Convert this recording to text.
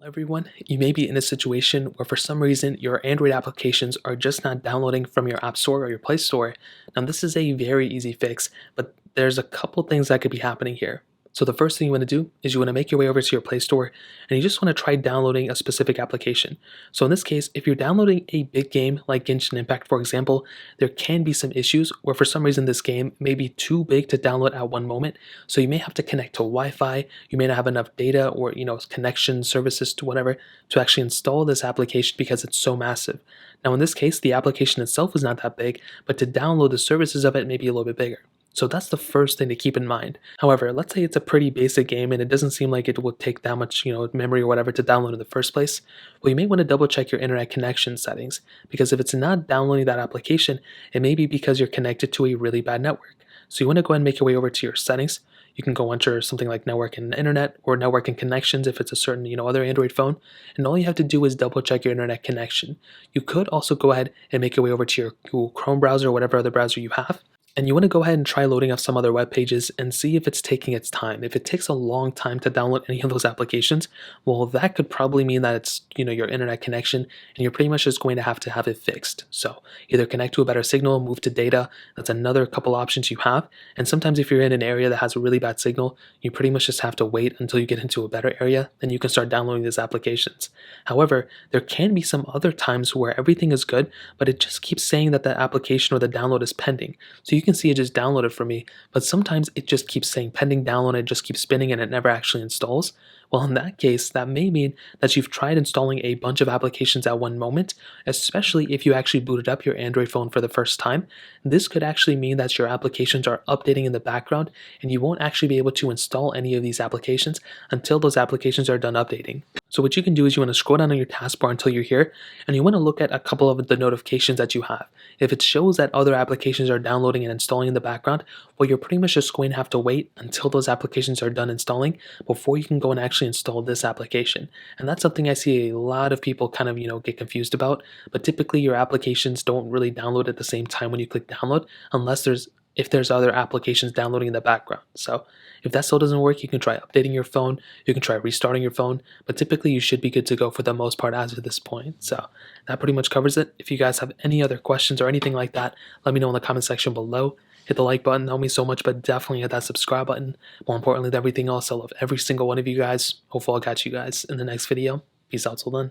Everyone, you may be in a situation where for some reason your Android applications are just not downloading from your App Store or your Play Store. Now, this is a very easy fix, but there's a couple things that could be happening here. So the first thing you want to do is you want to make your way over to your Play Store and you just want to try downloading a specific application. So in this case, if you're downloading a big game like Genshin Impact, for example, there can be some issues where for some reason this game may be too big to download at one moment. So you may have to connect to Wi-Fi, you may not have enough data or connection services to whatever to actually install this application because it's so massive. Now in this case, the application itself is not that big, but to download the services of it may be a little bit bigger. So that's the first thing to keep in mind. However, let's say it's a pretty basic game and it doesn't seem like it will take that much, memory or whatever to download in the first place. Well, you may want to double check your internet connection settings because if it's not downloading that application, it may be because you're connected to a really bad network. So you want to go ahead and make your way over to your settings. You can go under something like network and internet or network and connections if it's a certain, other Android phone. And all you have to do is double check your internet connection. You could also go ahead and make your way over to your Google Chrome browser or whatever other browser you have. And you want to go ahead and try loading up some other web pages and see if it's taking its time. If it takes a long time to download any of those applications, well, that could probably mean that it's, your internet connection and you're pretty much just going to have it fixed. So either connect to a better signal, move to data. That's another couple options you have. And sometimes if you're in an area that has a really bad signal, you pretty much just have to wait until you get into a better area, then you can start downloading these applications. However, there can be some other times where everything is good, but it just keeps saying that the application or the download is pending. So you can see it just downloaded for me, but sometimes it just keeps saying pending download and it just keeps spinning and it never actually installs. Well, in that case, that may mean that you've tried installing a bunch of applications at one moment, especially if you actually booted up your Android phone for the first time. This could actually mean that your applications are updating in the background and you won't actually be able to install any of these applications until those applications are done updating. So what you can do is you want to scroll down on your taskbar until you're here and you want to look at a couple of the notifications that you have. If it shows that other applications are downloading and installing in the background, well, you're pretty much just going to have to wait until those applications are done installing before you can go and actually install this application. And that's something I see a lot of people kind of, get confused about. But typically your applications don't really download at the same time when you click download unless if there's other applications downloading in the background. So if that still doesn't work, you can try updating your phone, you can try restarting your phone, but typically you should be good to go for the most part as of this point. So that pretty much covers it. If you guys have any other questions or anything like that, let me know in the comment section below. Hit the like button, help me so much, but definitely hit that subscribe button. More importantly than everything else, I love every single one of you guys. Hopefully I'll catch you guys in the next video. Peace out till then.